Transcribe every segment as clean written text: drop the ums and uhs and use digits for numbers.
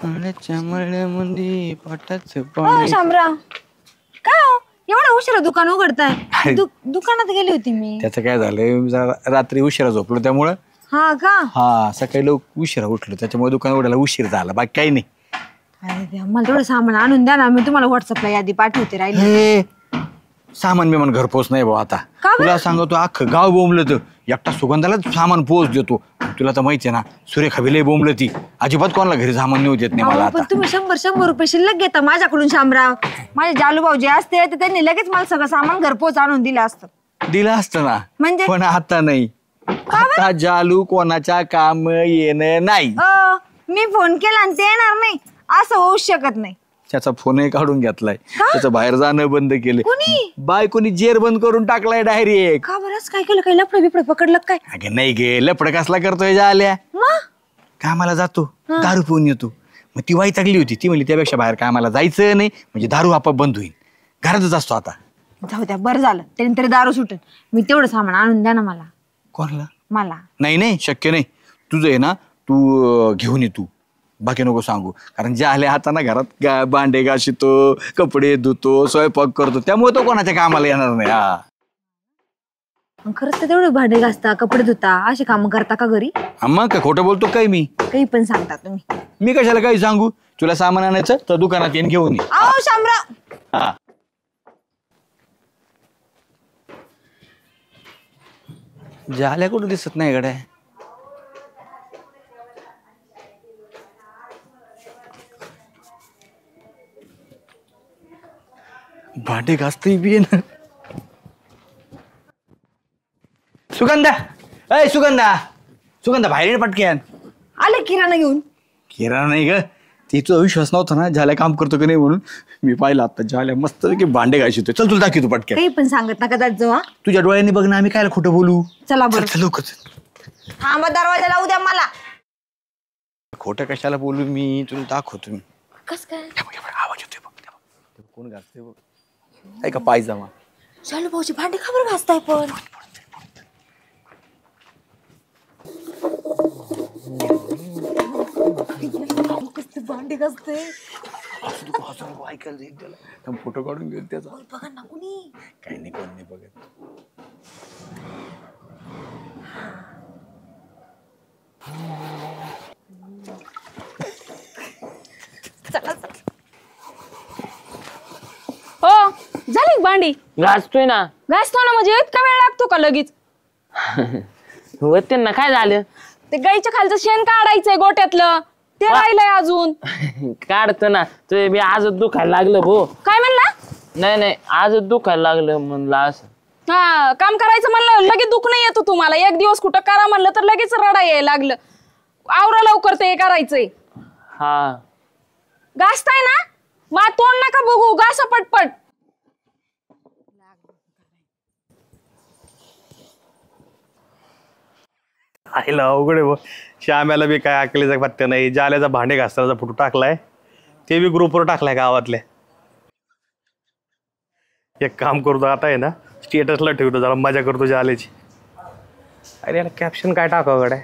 मळ्यामध्ये पाटाच शामराव काय हो एवढा उशिरा दुकान उघडताय? दुकानात गेली होती मी. त्याचं काय झालं, रात्री उशिरा झोपलो त्यामुळं. हा का? हा, सकाळी लोक उशिरा उठलो त्याच्यामुळे दुकान उघडायला उशीर झाला, बाकी काही नाही. अरे देवा, मला थोडं सामान आणून द्या ना, मी तुम्हाला व्हॉट्सअपला यादी पाठवते. राहिले सामान बिमान घरपोच नाही भाऊ आता. तुला सांगतो अख्खं गाव बोंबलं तर एकटा सुगंधालाच सामान पोच देतो. तुला तर माहिती आहे ना, सुरेखा लय बोंबलं ती, अजिबात कोणाला घरी सामान नेऊ देत नाही मला. पण तुम्ही 100 रुपये शिल्लक घेता माझ्याकडून शामराव. माझे जालू भाऊ जे असते तर त्यांनी लगेच मला सगळं सामान घरपोच आणून दिलं असतं ना. म्हणजे पण आता नाही. आता जालू कोणाच्या काम येणं नाही. मी फोन केला आणि ते येणार नाही असं होऊ शकत नाही. त्याचा फोनही काढून घेतलाय, त्याचं बाहेर जाणं बंद केलं. बायकोनी जेर बंद करून टाकलाय डायरेक्ट. का बरंच काय केलं? काही लफडं बिफडं पकडलं काय? अगे नाही गे, लफडं कसला करतोय जाल्या. कामाला जातो, दारू पिऊन येतो. मग ती वैतागली होती, ती म्हणली त्यापेक्षा बाहेर कामाला जायचं नाही, म्हणजे दारू आपोआप बंद होईल. घरातच असतो आता. जाऊ द्या, बरं झालं त्यानंतर दारू सुटेल. मी तेवढं सामान आणून द्या ना मला. कोणाला? मला. नाही शक्य नाही. तुझं आहे ना, तू घेऊन ये तू, बाकी नको सांगू. कारण जे आले हाताना घरात भांडे घासितो, कपडे धुतो, स्वयंपाक करतो, त्यामुळे तो कोणाच्या कामाला येणार नाही. खरंच तर तेवढे भांडे घासता, कपडे धुता, असे काम करता का घरी? मग काय खोटं बोलतो काय मी? काही पण सांगता तुम्ही. मी कशाला काही सांगू? तुला सामान आणायचं तर दुकानात येऊन घेऊन ये. शामराव, जाल्या कुठं दिसत नाही गड्या. भांडे घासतोय बी ना. सुगंधा, अय सुगंधा बाहेर पटक्यान. आले किराणा घेऊन. किराणा नाही ग, तिचा विश्वास नव्हता ना झाल्या काम करतो की नाही म्हणून. मी पाहिलं आता झाल्या मस्त की भांडे घासितोय. चल तुला दाखवतो पटक्यान. काही पण सांगत नका जात जाऊ. तुझ्या डोळ्यांनी बघ ना, आम्ही काय खोटं बोलू. चला बरं लवकर. हा, मग दरवाजा लावू द्या मला. खोटं कशाला बोलू मी, तुला दाखवतो मी. कस काय? आवाज येतोय बघ. कोण घासतोय बघ. काय का पायजामा. चालू भाऊची भांडे का बरं घासताय पण? भांडे घासते. ऐकायला जाईल त्याला, फोटो काढून घेऊ त्याचा. बघा ना कुणी. काही नाही, कोण नाही बघत. हो झाली भांडी घासतोय ना. घासतो ना, म्हणजे इतका वेळ लागतो का लगेच? होते ना. काय झालं? ते गाईच्या खालचं शेण काढायचंय गोट्यातलं, ते राहिलंय अजून. काढतो ना. तुझे बी आजच दुखायला लागलं भो. काय म्हणला? नाही आजच दुखायला लागलं म्हणलं असं. हा, काम करायचं म्हणलं लगेच दुख नाही येतो तुम्हाला. एक दिवस कुठं करा म्हणलं तर लगेच रडा यायला लागलं. आवरा लवकर, ते करायचंय. हा, घासताय ना, मग तोंड नका बघू, घासा पटपट. आईला अवघड आहे. श्याम्याला बी काय अकलेचा पत्त्या नाही. जाल्याचा भांडे घासतानाचा फोटो टाकलाय, ते बी ग्रुपवर टाकलाय गावातल्या. एक काम करतो आता आहे ना, स्टेटसला ठेवतो, जरा मजा करतो जाल्याची. अरे याला कॅप्शन काय टाकावं गड्या?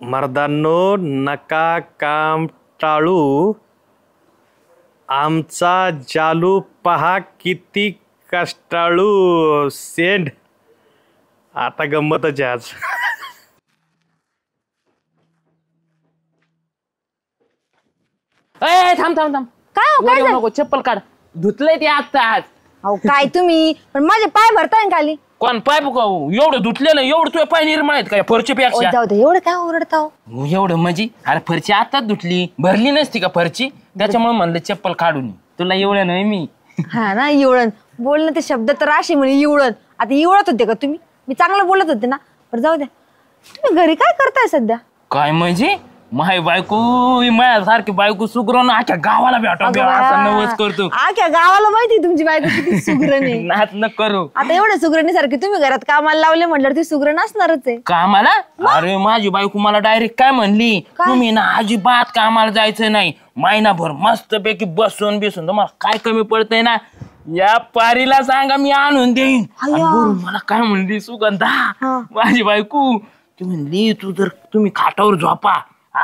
मर्दांनो नका काम टाळू, आमचा जालू पहा किती कष्टाळू. सेंड. आता गंमतच आहे आज. थांब. काय नको, चप्पल काढ. धुतलंय ते आता आज. अहो काय तुम्ही पण, माझे पाय भरताय खाली. कोण पाय बघाऊ? एवढं धुतले ना, एवढं तुझे पाय निर्मळ आहेत काय फरची पेक्षा? जाऊ दे, एवढं काय ओरडता? एवढं म्हणजे अरे फरची आताच धुतली, भरली नसती का फरची, त्याच्यामुळे म्हणलं चप्पल काढून. तुला एवढं नाही मी. हा ना, इवळण बोलणं ते शब्द तर अशी म्हणे इवळण. आता इवळत होते का तुम्ही? मी चांगलं बोलत होते ना. पण जाऊ द्या, तुम्ही घरी काय करताय सध्या? काय म्हणजे? माय बायको, माझ्यासारखी बायको सुगरण अख्ख्या गावाला नवस करतो. अख्ख्या गावाला माहिती तुमची बायको किती सुगरण आहे. नाच न करू. आता एवढ्या सुगरणीसारखी तुम्ही घरात कामाला लावले म्हटल्यावर ती सुगरण असणारच आहे. कामाला? अरे माझी बायको मला डायरेक्ट काय म्हणली, तुम्ही ना अजिबात कामाला जायचं नाही, महिनाभर मस्त पैकी बसून तुम्हाला काय कमी पडतंय ना, या पारीला सांगा मी आणून देईन. मला काय म्हणली सुगंधा माझी बायको, ती म्हणली तू जर तुम्ही खाटावर झोपा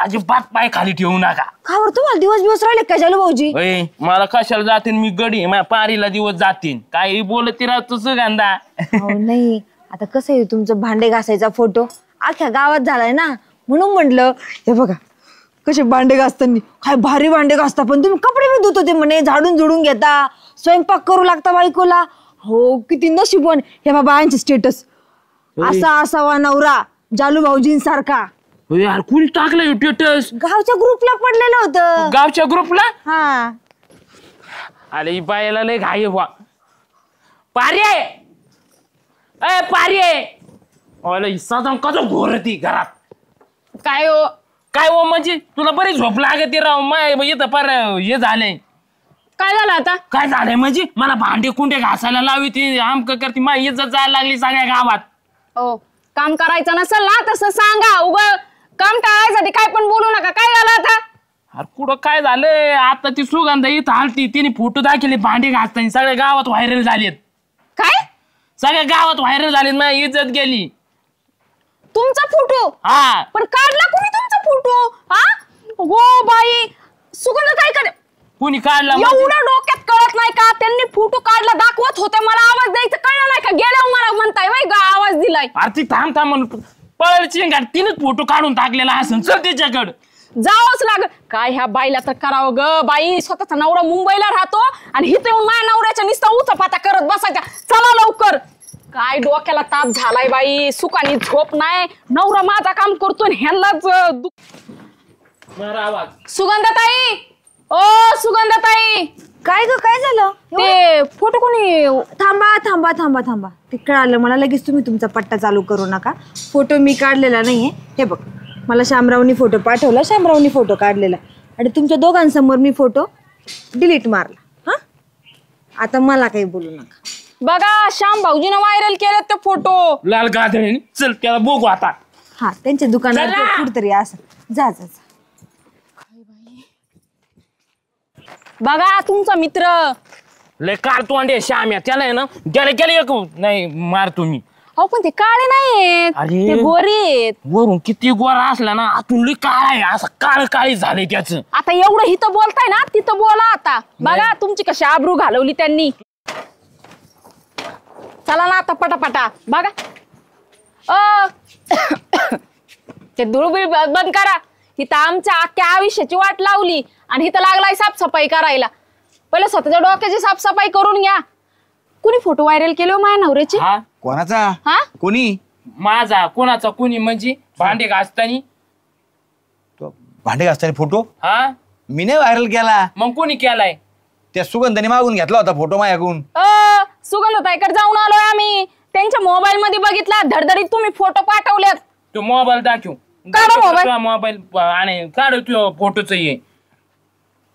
अजिबात पाय खाली ठेवू नका. का बरं तुम्हाला दिवस राहिले का जालू भाऊजी? ओय, मला कशाला जातीन मी गडी माझ्या पारीला दिवस जातीन काही बोलत राहतो सुगंधा. अहो नाही, आता कसं आहे तुमचं भांडे घासायचा फोटो अख्ख्या गावात झालाय ना, म्हणून म्हटलं हे बघा कसे भांडे घासताना, काय भारी भांडे घासता, पण तुम्ही कपडे बी धुत होते म्हणे, झाडून झुडून घेता, स्वयंपाक करू लागता बायकोला. हो किती नशीबवान. हे बाबा यांचे स्टेटस असा असावा नवरा जालू भाऊजींसारखा. यार कुणी टाकलं स्टेटस? गावच्या ग्रुपला पडलेलं होतं. गावच्या ग्रुपला? हा अरे ही बायला लय घाई बा. पारे अय पारे अरे साधा कसं घोरती घरात. काय हो काय हो म्हणजे तुला बरी झोप लागते राव. माय इथं पर हे झालंय. काय झालं आता? काय झालंय म्हणजे मला भांडे कुंडे घासायला लावी ती आमक करते. माय इज्जत जायला लागली सगळ्या गावात. हो काम करायचं नसेल ना तसं सांगा. उगा काम टाळायसाठी काय पण बोलू नका. काय झालं आता? अरे कुठं काय झालंय आता ती सुगंधा इथं आलती तिने फोटो दाखवले भांडे घासताना सगळ्या गावात व्हायरल झालेत. काय सगळ्या गावात व्हायरल झालेत. माझी इज्जत गेली. तुमचा फोटो? हा पण काढला कोणी तुमचा फोटो? हा हो बाई सुगंध काय करे कुणी काढला म्हणजे? एवढं डोक्यात कळत नाही का? त्यांनी फोटो काढला दाखवत होते मला आवाज द्यायचं कळलं नाही का? गेल्यावर मला म्हणताय बाई आवाज दिलाय. अरे ती थांब थांब म्हणून पळल चिंगाट तिनेच फोटो काढून टाकलेला असं चल तिच्याकडं जावंच लागल. काय ह्या बाईला तर करावं ग बाई. स्वतःचा नवरा मुंबईला राहतो आणि हिथं येऊन माझ्या नवऱ्याच्या नुसता उचापाता करत बसायच्या. चला लवकर. काय डोक्याला ताप झालाय बाई. सुखानी झोप नाही. नवरा माझा काम करतो ह्यांनाच आवाज. सुगंधाताई ओ सुगंधाताई काय ग काय झालं? ते फोटो कोणी? थांबा थांबा थांबा थांबा, ते कळालं मला लगेच. तुम्ही तुमचा पट्टा चालू करू नका. फोटो मी काढलेला नाहीये. हे बघ मला शामरावनी फोटो पाठवला, शामरावनी फोटो काढलेला आणि तुमच्या दोघांसमोर मी फोटो डिलीट मारला. हा आता मला काही बोलू नका. बघा श्याम भाऊजीनं व्हायरल केले ते फोटो. लाल गाधरे चल त्याला बघू आता. हा त्यांच्या दुकानात चला. कुठतरी असं जा जा जा. बघा तुमचा मित्र लय कारतोंडे श्याम्या त्याला आहे ना त्याला केलं एक नाही मार तुम्ही. अहो पण ते काळे नाहीयेत, अरे. ते गोरे आहेत. वरून किती गोरा असला ना आतून लय काळा आहे असं काळ काळी झालंय त्याचं. आता एवढं इथं बोलताय ना तिथं बोला आता. बघा तुमची कशी आबरू घालवली त्यांनी. चला ना आता पटापटा बघा. ते धुळबिळ बंद करा. इथं आमच्या अख्ख्या आयुष्याची वाट लावली आणि इथं लागलाय साफसफाई करायला. पहिले स्वतःच्या डोक्याची साफसफाई करून घ्या. कुणी फोटो व्हायरल केले हो माझ्या नवऱ्याची? हा कोणाचा? हा कोणी? माझा कोणाचा कुणी म्हणजे भांडे घासतानी. तो भांडे घासताना फोटो हा मी नाही व्हायरल केला. मग कोणी केलाय? त्या सुगंधाने मागून घेतला होता फोटो माझ्याकडून. सुगंधताईकडे जाऊन आलोय आम्ही. त्यांच्या मोबाईल मध्ये बघितला धडधडीत तुम्ही फोटो पाठवलेत. तो मोबाईल दाखव. काढा मोबाईल. मोबाईल आणि काढ तू फोटोच ये.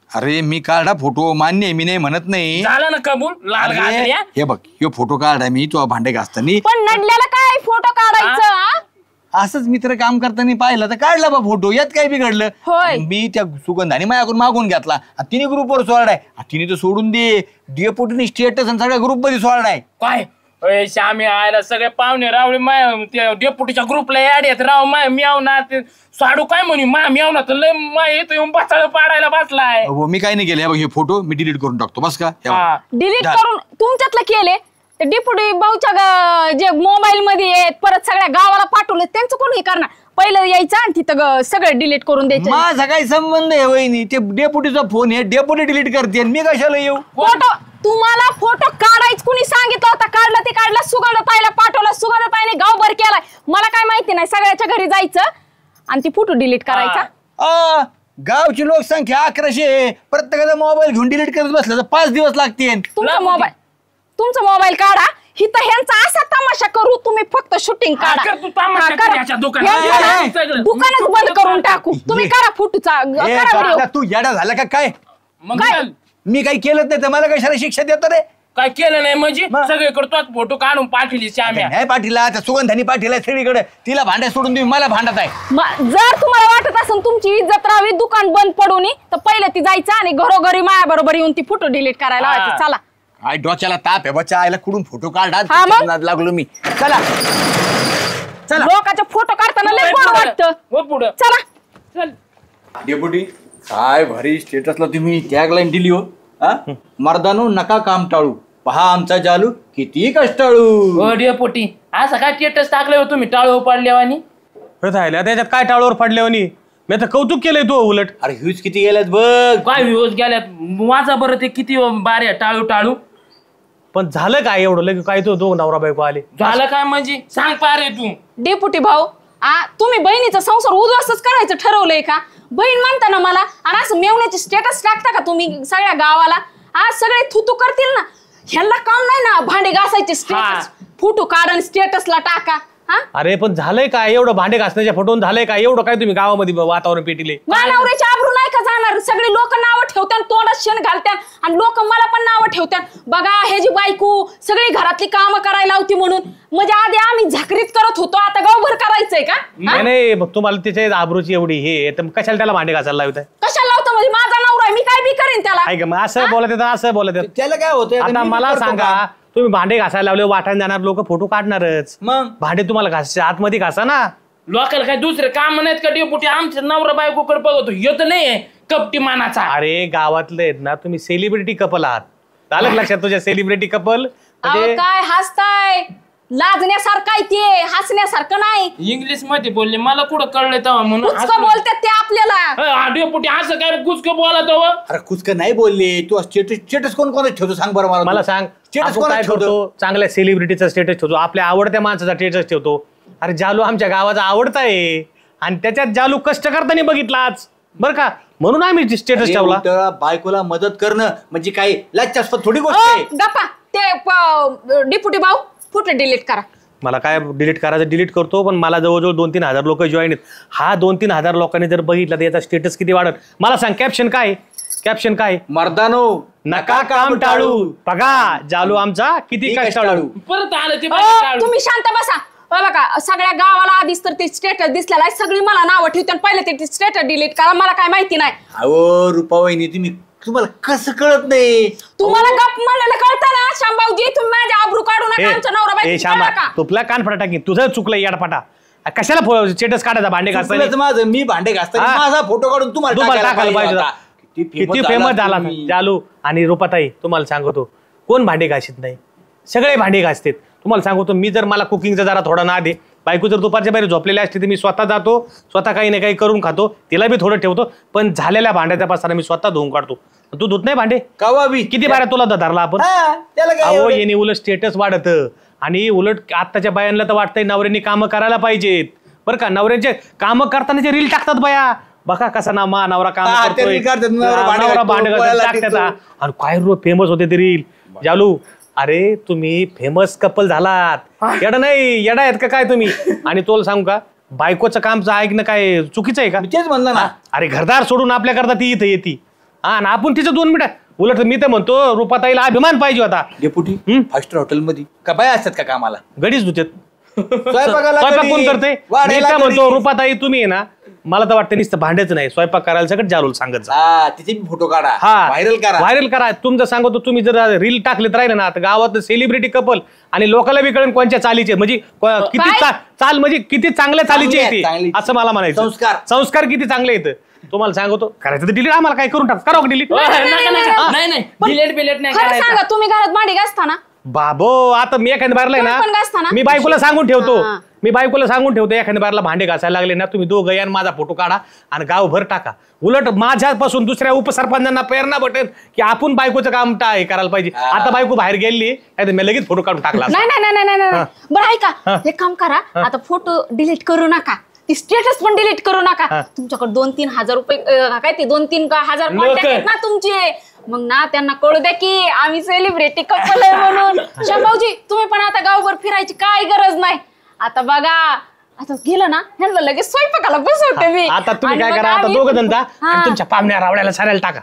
अरे मी काढा फोटो मान्य आहे, मी नाही म्हणत नाही. झालं ना कबूल. लाल अरे, गाजऱ्या. हे बघ ह्यो फोटो काढा मी तो भांडे घासताना. पण नडल्याला काय फोटो काढायचं? हा? असंच मित्र काम करताना पाहिलं तर काढला बा फोटो. यात काय बिघडलं? होय. मी त्या सुगंधाने माझ्याकडून मागून घेतला. तिने ग्रुपवर सोडलाय. तिने तर सोडून दे डेपुटीने स्टेटस आणि सगळ्या ग्रुप मध्ये सोडलाय. काय अय श्यामी आयला सगळे पाहुणे रावळे माय त्या डेपुटीच्या ग्रुपला ऍड येत राव माय म्याव ना ते साडू काय म्हणे मा म्याव ना तर लय माय येतो येऊन बसाळ पाडायला बसलाय. अहो, मी काय नाही केलं. हे बघ हे फोटो मी डिलीट करून टाकतो बस का. हे बघ. हा. डिलीट झालं. करून तुमच्यातलं केले ते डिप्युटी भाऊच्या जे मोबाईल मध्ये आहेत परत सगळ्या गावाला पाठवले त्यांचं कोण हे करणार? पहिलं यायचं आणि तिथं सगळं डिलीट करून द्यायचं. माझा काही संबंध आहे वहिनी. ते डेपुटीचा फोन आहे डेपुटी डिलीट करते आणि मी कशाला येऊ? फोटो तुम्हाला फोटो काढायच कुणी सांगितलं होतं? काढलं ते काढलं. सुगंधताईला पाठवलं. सुगंधताईने गावभर केलाय. मला काय माहिती नाही. सगळ्याच्या घरी जायचं आणि ती फोटो डिलीट करायचा. गावची लोकसंख्या 1100 आहे. प्रत्येकाचा मोबाईल घेऊन डिलीट करत बसलं तर 5 दिवस लागतील. तुमचा मोबाईल काढा. हिथं ह्यांचा असा तमाशा करू तुम्ही फक्त शूटिंग काढा. कर तू तमाशा हा, कर करा. याच्या दुकानात. ह्यांचं ना दुकानच बंद करून टाकू. तुम्ही करा फोटोचा ए, करा बाबा, व्हिडिओ. तू येडा झाला का काय? मग काय? चल. मी काही केलंच नाही तर मला कशाला शिक्षा देतो रे? काय केलं नाही म्हणजे मग? सगळे करतो फोटो काढून पाठवली श्याम्या. नाही पाठीला त्या सुगंधानी पाठीला सगळीकडे. तिला भांड्या सोडून तुम्ही मला भांडत आहे. जर तुम्हाला वाटत असेल तुमची इज्जत राहावी दुकान बंद पडू नये तर पहिलं ती जायचं आणि घरोघरी माया बरोबर येऊन ती फोटो डिलीट करायला हा. लावायची. चला आय डोक्याला ताप आहे बच्चा. आयला कुठून फोटो काढा हा, मग? लागलो मी. चला चला. लोकांचे फोटो काढताना लय गोड वाटतं. हो पुढं चला. चल. डेपुटी काय भारी स्टेटसला तुम्ही टॅगलाईन दिली हो. हा मर्दानो नका काम टाळू, पहा आमचा जालू किती कष्टाळू. हो डेपुटी असं काय स्टेटस टाकलं हो तुम्ही टाळू पाडल्यावानी. त्याच्यात काय टाळूवर पडल्यावानी, मी आता कौतुक केलंय तो उलट. अरे ह्यूज किती गेल्यात बघ. काय व्ह्यूज गेल्यात वाचा बरं ते किती बाऱ्या टाळू टाळू. पण झालं काय एवढं लगे काय तो दोन नवरा बायको आले. झालं काय म्हणजे सांग पारे तू. डेपुटी भाऊ तुम्ही बहिणीचा संसार उद्ध्वस्तच करायचं ठरवलंय का? बहीण म्हणता ना मला, आणि असं मेवण्याचे स्टेटस टाकता का तुम्ही सगळ्या गावाला? सगळे थुतू करतील ना. ह्यांना काम नाही ना भांडे घासायचे स्टेटस फोटो काढून स्टेटसला टाका. अरे पण झालंय काय एवढं भांडे घासण्याच्या फोटोन झालंय काय एवढं काय तुम्ही गावामध्ये वातावरण पेटिले. नवऱ्याची आबरू नाही का जाणार? सगळे लोक नावं ठेवतात, तोंडात शेण घालतात, आणि लोक मला पण नावं ठेवतात. बघा हे जी बायको सगळी घरातली कामं करायला होती म्हणून. म्हणजे आधी आम्ही झाकरीत करत होतो, आता गावभर करायचंय का? नाही मग तुम्हाला त्याच्या आबरूची एवढी हे तर कशाला त्याला भांडे घासायला लावताय? कशाला लावतो? म्हणजे माझा नवरा आहे, मी काय बी करेन त्याला. ऐका मग असं बोलत येतं असं बोलत येतं. त्याला काय होतं आता मला सांगा, तुम्ही भांडे घासायला लावले वाटायला जाणार लोक फोटो काढणारच. मग भांडे तुम्हाला घासायचे आतमध्ये घासा ना. लोकांना काय दुसरे काम नाहीत का डेपुटी? आमच्या नवरा बायकोकडे बघतो येत नाही कपटी मानाचा. अरे गावातले आहेत ना तुम्ही सेलिब्रिटी कपल आहात. आलं लक्षात तुझ्या सेलिब्रिटी कपल म्हणजे काय हसताय? लाजण्यासारखं आहे ते, हसण्यासारखं नाही. इंग्लिश मध्ये बोलले मला कुठं कळलं तेव्हा म्हणून कुचकं बोलतात ते आपल्याला. डेपुटी असं काय कुचकं बोलत हो? अरे कुचकं नाही बोलले तू. स्टेटस कोण कोण ठेवतो सांग बरं मला सांग. स्टेटस आपण कोण काय ठेवतो? करतो? चांगल्या सेलिब्रिटीचा स्टेटस ठेवतो, आपल्या आवडत्या माणसाचा स्टेटस ठेवतो. अरे जालू आमच्या गावाचा आवडता आहे आणि त्याच्यात जालू कष्ट करताना बघितलाच बरं का, म्हणून आम्ही स्टेटस ठेवला. बायकोला मदत करणं म्हणजे काय लाजच्यास्पद थोडी गोष्ट आहे. गप्पा. ते डिप्युटी भाऊ फोटो डिलीट करा. मला काय डिलीट करायचं डिलीट करतो, पण मला जवळजवळ 2-3 हजार लोक जॉईन आहेत. हा 2-3 हजार लोकांनी जर बघितला तर याचा स्टेटस किती वाढत मला सांग. कॅप्शन काय? कॅप्शन काय? मर्दानो नका काम टाळू, बघा जालू आमचा किती कष्टाळू. परत आलं ते तुम्ही शांत बसा. बघा सगळ्या गावाला आधीच तर ते स्टेटस दिसलेला आहे, सगळी मला नावं ठेवते. पहिले ते स्टेटस डिलीट करा, मला काय माहिती नाही. अहो रुपाबाईनी तुम्हाला कसं कळत नाही? तुम्हाला गप म्हणलेलं कळतं ना शांभाऊजी? तुम्ही माझ्या आबरू काढू नका, आमच्या नवरा बायको. तुला कान फटा टाकी, तुझं चुकलं येडपाटा. कशाला स्टेटस काढायचा भांडे घासताना? माझं मी भांडे घासताना माझा फोटो काढून तुम्हाला टाकायला पाहिजे. किती फेमस झाला जालू. आणि रुपाताई तुम्हाला सांगतो कोण भांडे घासीत नाही, सगळे भांडे घासतात. तुम्हाला सांगतो मी जर मला कुकिंगचा जरा थोडा नाद आहे, बायको जर दुपारच्या बाहेर झोपलेली असते तर मी स्वतः जातो, स्वतः काही ना काही करून खातो, तिला बी थोडं ठेवतो. पण झालेल्या भांड्याच्या पासाला मी स्वतः धुवून काढतो. तू धुत नाही भांडे कवा बी? किती बाऱ्या तुला धरला आपण? अहो येणे उलट स्टेटस वाढत. आणि उलट आत्ताच्या बायांना तर वाटतंय नवऱ्यांनी कामं करायला पाहिजेत बरं का. नवऱ्यांचे कामं करताना जे रील टाकतात बाया, बघा कसा ना मा नवरा काम करतोय, नवरा भांडे टाकतात. आणि काय फेमस होते ते रील. जालू अरे तुम्ही फेमस कपल झालात, येडा नाही येडा आहेत का काय तुम्ही? आणि तुला सांगू का बायकोचं कामचं ऐकणं काय चुकीचं आहे का? तेच म्हणलं ना. अरे घरदार सोडून आपल्या करता ती इथं येते आणि आपण तिचं 2 मिनिटं. उलट मी तर म्हणतो रुपाताईला अभिमान पाहिजे होता. डेपुटी 5 स्टार हॉटेल मध्ये का बाय असतात का कामाला? गडीच धुत्यात. स्वयंपाकाला स्वयंपाक कधी? कोण करते? मी वाढायला तर म्हणतो कधी? रुपाताई तुम्ही आहे ना, मला तर वाटतं नुसतं भांड्याच नाही स्वयंपाक करायला सगळं जालून सांगत जा. तिचे फोटो काढा, हा व्हायरल करा. व्हायरल करा. तुमचं सांगतो तुम्ही जर रील टाकलेत राहिले ना तर गावात सेलिब्रिटी कपल आणि लोकांना बी कळेल कोणत्या चालीचे म्हणजे किती चाल म्हणजे किती चांगल्या चालीचे आहे चांगली. असं मला म्हणायचं. संस्कार किती चांगले आहेत. तुम्हाला सांगतो करायचं तर डिलीट आम्हाला काय करून टाक करा डिलीट. नाही डिलेट बिलेट नाही खरं सांगा, तुम्ही घरात भांडी घासताना? बाबो आता मी एखाद्या बारला तुम्ही पण ना घासता ना? मी बायकोला सांगून ठेवतो. हा. मी बायकोला सांगून ठेवतो एखाद्या बारला भांडे घासायला लागले ना तुम्ही दोघं या माझा फोटो काढा आणि गावभर टाका. उलट माझ्यापासून दुसऱ्या उपसरपंचांना प्रेरणा भेटेल की आपण बायकोचं काम हे करायला पाहिजे. आता बायको बाहेर गेली नाही मी लगेच फोटो काढून टाकला. नाही. बरं ऐका, हे काम करा आता, फोटो डिलीट करू नका, स्टेटस पण डिलीट करू नका. तुमच्याकडे 2-3 हजार रुपये काय ते 2-3 हजार कॉन्टॅक्ट आहेत ना तुमचे, मग ना त्यांना कळू द्या की आम्ही सेलिब्रिटी कपल आहे म्हणून. शांभाऊजी तुम्ही पण आता गावभर फिरायची काय गरज नाही. आता बघा आता गेलं ना ह्यांना लगेच स्वयंपाकाला बसवते मी. आता तुम्ही काय करा, आता दोघं जण जा आणि तुमच्या पाहुण्या रावड्याला साऱ्याला टाका.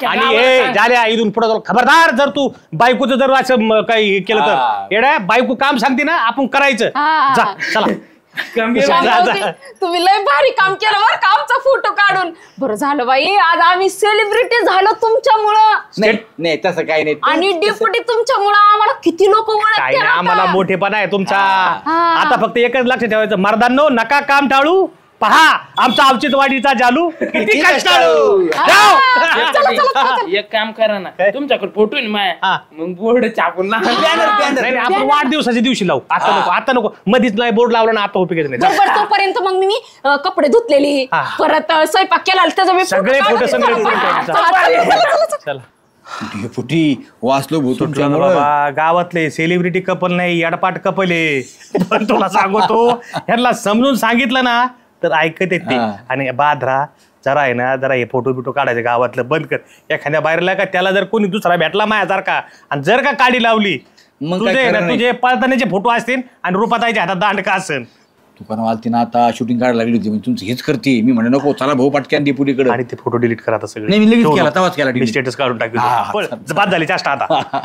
आणि झाल्या इथून पुढे खबरदार जर तू बायकोचं जर असं काही केलं तर येड्या बायको काम सांगते ना आपण करायचं. जा चला तुम्ही लय भारी काम केलं बरं का आमचा फोटो काढून. बरं झालं बाई, आज आम्ही सेलिब्रिटी झालो तुमच्यामुळं. नाही तसं काही नाही. आणि डेप्युटी तुमच्यामुळं आम्हाला किती लोक काही नाही, आम्हाला मोठेपणा आहे तुमचा. आता फक्त एकच लक्ष ठेवायचं, मर्दांनो नका काम टाळू. पहा आमचा औचित्यवाडीचा जालू किती कष्टाळू. एक काम करा ना, तुमच्याकडे फोटो आहे ना माया, मग बोर्ड छापून नाही आपण वाढदिवसाच्या दिवशी लावू. आता नको, आता नको. मधीच नाही बोर्ड लावला ना, आता उपयोग नाही. बरोबर. तोपर्यंत मग मी कपडे धुतलेली, परत स्वयंपाक केला, त्याचा मी सगळे फोटो चला फुटी वाचलो भूत तुमच्यामुळे. बाबा गावातले सेलिब्रिटी कपल नाही, यडपाट कपल आहे. पण तुला सांगतो, ह्यांना समजून सांगितलं ना तर ऐकत येते. आणि बाधरा जरा आहे ना, जरा हे फोटो बिटो काढायचे गावातलं बंद कर. एखाद्या बाहेरला का त्याला जर कोणी दुसरा भेटला माझ्यासारखा आणि जर का काडी लावली, तुझे ना तुझे पळतानाचे फोटो असतील आणि रूपाताईच्या हातात दांडका असेल. दुकान वालती ना आता शूटिंग काढायला लागली होती, तुमचं हेच करते. मी म्हणे नको, चला भाऊ पटक्यान डेपुटीकडे. आणि ते फोटो डिलीट करा आता सगळे. नाही मी लगेच केला, तेव्हाच केला. स्टेटस काढून टाकली. बाद झाली चाष्टा आता.